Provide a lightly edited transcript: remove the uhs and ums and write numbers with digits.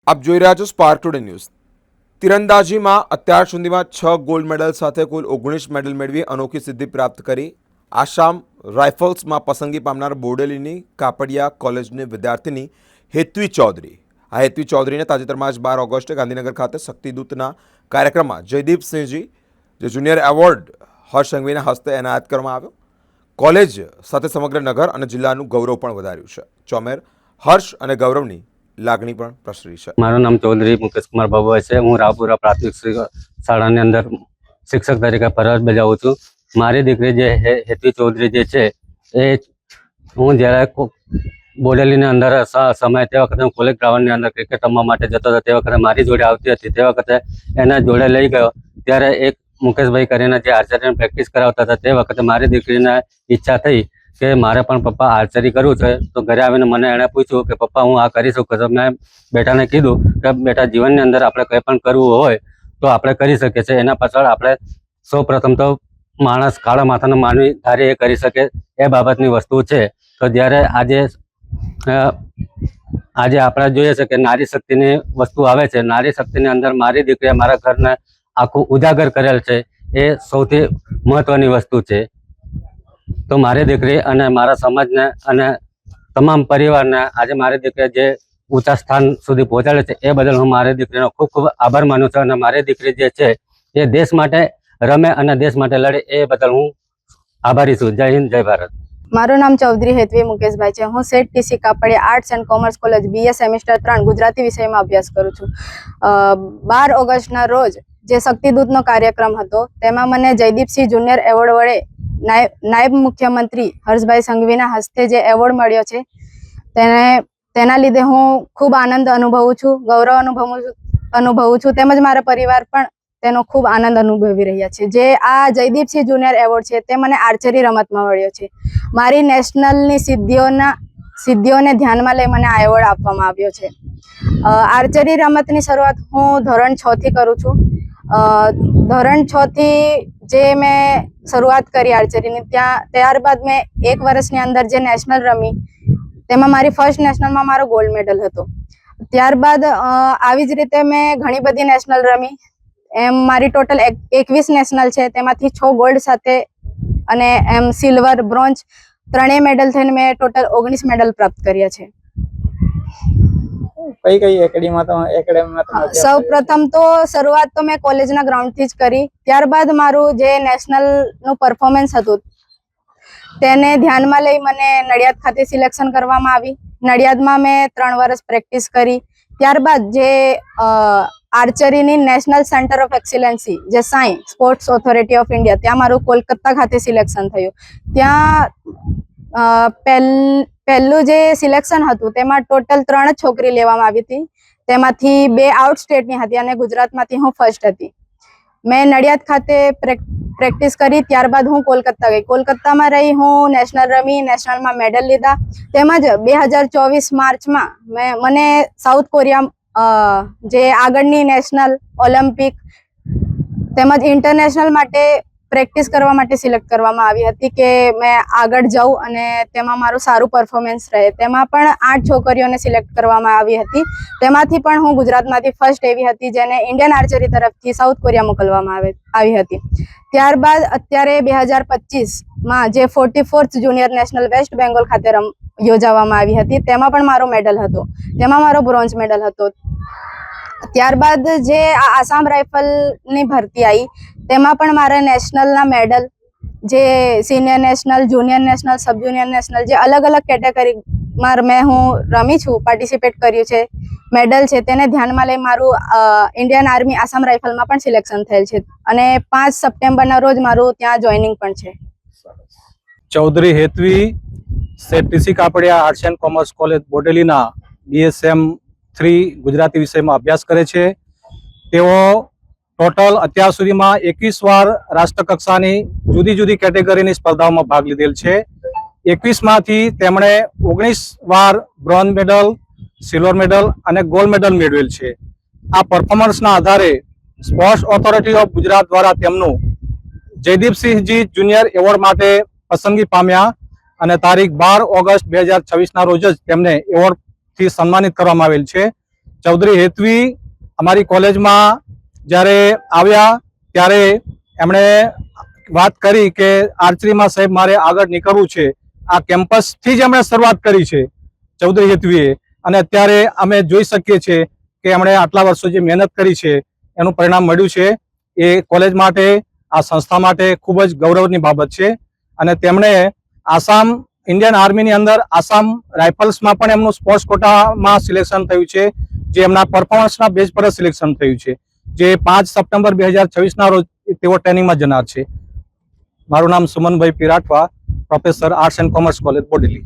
આપ જોઈ રહ્યા છો સ્પાર્ક ટુડે ન્યૂઝ। તીરંદાજીમાં અત્યાર સુધીમાં 6 ગોલ્ડ મેડલ સાથે કુલ 19 મેડલ મેળવી અનોખી સિદ્ધિ પ્રાપ્ત કરી આસામ રાઇફલ્સમાં પસંદગી પામનાર બોડેલીની કાપડિયા કોલેજની વિદ્યાર્થીની હેત્વી ચૌધરી। આ હેત્વી ચૌધરીને તાજેતરમાં જ 12 ઓગસ્ટે ગાંધીનગર ખાતે શક્તિદૂતના કાર્યક્રમમાં જયદીપસિંહજી જે જુનિયર એવોર્ડ હર્ષ સંઘવીના હસ્તે એનાયત કરવામાં આવ્યો। કોલેજ સાથે સમગ્ર નગર અને જિલ્લાનું ગૌરવ પણ વધાર્યું છે। ચોમેર હર્ષ અને ગૌરવની લાગણી પણ પ્રસરી છે। મારું નામ ચૌધરી મુકેશ કુમાર બાબુભાઈ છે। હું રાવપુરા પ્રાથમિક શાળાની અંદર શિક્ષક તરીકે ફરજ બજાવું છું। મારી દીકરી જે હેત્વી ચૌધરી જે છે એ હું જ્યારે બોડેલીની અંદર સમય તે વખતે હું કોલેજ ગ્રાઉન્ડની અંદર ક્રિકેટ રમવા માટે જતો હતો તે વખતે મારી જોડે આવતી હતી। તે વખતે એના જોડે લઈ ગયો ત્યારે એક મુકેશભાઈ કરીને જે આર્ચરીની પ્રેક્ટિસ કરાવતા હતા તે વખતે મારી દીકરીને ઈચ્છા થઈ કે મારે પણ પપ્પા આર્ચરી કરવું છે। તો ઘરે આવીને મને એણે પૂછ્યું કે પપ્પા હું આ કરી શકું? તો મેં બેટાને કીધું કે બેટા જીવનની અંદર આપણે કંઈ પણ કરવું હોય તો આપણે કરી શકીએ છીએ। એના પાછળ આપણે સૌ પ્રથમ તો માણસ કાળા માથાનો માનવી ધારે એ કરી શકે એ બાબતની વસ્તુ છે। તો જ્યારે આજે આપણે જોઈએ છે કે નારી શક્તિની વસ્તુ આવે છે। નારી શક્તિની અંદર મારી દીકરીએ મારા ઘરને આખું ઉજાગર કરેલ છે એ સૌથી મહત્વની વસ્તુ છે। તો મારી દીકરી અને મારા સમાજને અને તમામ પરિવારને આજે મારી દીકરીએ જે ઊંચા સ્થાન સુધી પહોંચાડે છે એ બદલ હું મારી દીકરીનો ખૂબ ખૂબ આભાર માનું છું। અને મારી દીકરી જે છે એ દેશ માટે રમે અને દેશ માટે લડે એ બદલ હું આભારી છું। જય હિન્દ, જય ભારત। મારું નામ ચૌધરી હેત્વી મુકેશભાઈ છે। હું set TC Kapadia arts and commerce college BA semester 3 Gujarati વિષયમાં અભ્યાસ કરું છું। 12 ઓગસ્ટના રોજ જે શક્તિદૂતનો કાર્યક્રમ હતો તેમાં મને જયદીપસિંહ જુનિયર એવોર્ડ વડે નાયબ મુખ્યમંત્રી હર્ષભાઈ સંઘવીના હસ્તે જે એવોર્ડ મળ્યો છે તેના લીધે હું ખૂબ આનંદ અનુભવું છું, ગૌરવ અનુભવું છું તેમજ મારા પરિવાર પણ તેનો ખૂબ આનંદ અનુભવી રહ્યા છે। જે આ જયદીપસિંહ જુનિયર એવોર્ડ છે તે મને આર્ચરી રમતમાં મળ્યો છે। મારી નેશનલની સિદ્ધિઓને ધ્યાનમાં લઈ મને આ એવોર્ડ આપવામાં આવ્યો છે। આર્ચરી રમતની શરૂઆત હું ધોરણ 6 થી કરું છું। ધોરણ 6 થી જે મેં શરૂઆત કરી આર્ચરીની ત્યારબાદ મેં 1 વર્ષની અંદર જે નેશનલ રમી તેમાં મારી ફર્સ્ટ નેશનલમાં મારો ગોલ્ડ મેડલ હતો। ત્યારબાદ આવી જ રીતે મેં ઘણી બધી નેશનલ રમી। એમ મારી ટોટલ 21 નેશનલ છે તેમાંથી 6 ગોલ્ડ સાથે અને એમ સિલ્વર, બ્રોન્ઝ ત્રણેય મેડલ થઈને મેં ટોટલ 19 મેડલ પ્રાપ્ત કર્યા છે। કઈ એકેડેમીમાં સૌ પ્રથમ તો શરૂઆત તો મેં કોલેજના ગ્રાઉન્ડથી જ કરી। ત્યારબાદ મારું જે નેશનલનું પરફોર્મન્સ હતું તેને ધ્યાનમાં લઈ મને નડિયાદ ખાતે સિલેક્શન કરવામાં આવી। નડિયાદમાં મેં 3 વર્ષ પ્રેક્ટિસ કરી। ત્યારબાદ જે આર્ચરીની નેશનલ સેન્ટર ઓફ એક્સિલન્સી જે SAI sports authority of India ત્યાં મારું કોલકાતા ખાતે સિલેક્શન થયું। ત્યાં પહેલું જે સિલેક્શન હતું તેમાં ટોટલ 3 જ છોકરી લેવામાં આવી હતી। તેમાંથી 2 આઉટ સ્ટેટની હતી અને ગુજરાતમાંથી હું ફર્સ્ટ હતી। મેં નડિયાદ ખાતે પ્રેક્ટિસ કરી ત્યારબાદ હું કોલકાતા ગઈ। કોલકાતામાં રહી હું નેશનલ રમી, નેશનલમાં મેડલ લીધા। તેમજ 2024 માર્ચમાં મને સાઉથ કોરિયા જે આગળની નેશનલ, ઓલિમ્પિક તેમજ ઇન્ટરનેશનલ માટે પ્રેક્ટિસ કરવા માટે સિલેક્ટ કરવામાં આવી હતી કે મેં આગળ જાઉં અને તેમાં મારું સારું પરફોર્મન્સ રહે। તેમાં પણ 8 છોકરીઓને સિલેક્ટ કરવામાં આવી હતી। તેમાંથી પણ હું ગુજરાતમાંથી ફર્સ્ટ એવી હતી જેને ઇન્ડિયન આર્ચરી તરફથી સાઉથ કોરિયા મોકલવામાં આવી હતી। ત્યારબાદ અત્યારે 2025માં જે 44th junior national waste Bengal ખાતે યોજવામાં આવી હતી તેમાં પણ મારો મેડલ હતો, તેમાં મારો બ્રોન્ઝ મેડલ હતો। ત્યારબાદ જે આસામ રાઇફલની ભરતી આવી તેમાં પણ મારા નેશનલના મેડલ જે senior national, junior national, sub junior national જે અલગ અલગ કેટેગરીમાં હું રમી છું, પાર્ટિસિપેટ કર્યું છે, મેડલ છે તેને ધ્યાનમાં લઈ મારું ઇન્ડિયન આર્મી આસામ રાઇફલમાં પણ સિલેક્શન થયેલ છે અને 5 સપ્ટેમ્બરના રોજ મારું ત્યાં જોઈનિંગ પણ છે। Chaudhary Hetvi Sheth TC Kapadia arts and commerce college બોડેલીના BSM 3 ગુજરાતી વિષયમાં અભ્યાસ કરે છે। તેઓ ટોટલ અત્યાર સુધીમાં 21 વાર રાષ્ટ્રકક્ષાની જુદી જુદી કેટેગરીની સ્પર્ધાઓમાં ભાગ લીધેલ છે। 21માંથી તેમણે 19 વાર બ્રોન્ઝ મેડલ, સિલ્વર મેડલ અને ગોલ્ડ મેડલ મેળવેલ છે। આ પરફોર્મન્સના આધારે સ્પોર્ટ્સ ઓથોરિટી ઓફ ગુજરાત દ્વારા તેમનું જયદીપસિંહજી જુનિયર એવોર્ડ માટે પસંદગી પામ્યા અને તારીખ 12 ઓગસ્ટ 2026ના રોજ જ તેમને એવોર્ડથી સન્માનિત કરવામાં આવેલ છે। ચૌધરી હેતવી અમારી કોલેજમાં જ્યારે આવ્યા ત્યારે એમણે વાત કરી કે આર્ચરીમાં સાહેબ મારે આગળ નીકળવું છે. આ કેમ્પસથી જ એમણે શરૂઆત કરી છે ચૌધરી હેતવીએ, અને અત્યારે અમે જોઈ શકીએ છીએ કે એમણે આટલા વર્ષો જે મહેનત કરી છે એનું પરિણામ મળ્યું છે. એ કોલેજ માટે, આ સંસ્થા માટે ખૂબ જ ગૌરવની બાબત છે. અને તેમણે આસામ ઇન્ડિયન આર્મીની અંદર આસામ રાઇફલ્સમાં પણ એમનું સ્પોર્ટ્સ કોટામાં સિલેક્શન થયું છે, જે એમના પરફોર્મન્સના બેઝ પર સિલેક્શન થયું છે, જે 5 સપ્ટેમ્બર 2026ના રોજ તેઓ ટ્રેનિંગમાં જનાર છે. મારું નામ Sumanbhai Pirathwa, professor arts and commerce college Bodeli.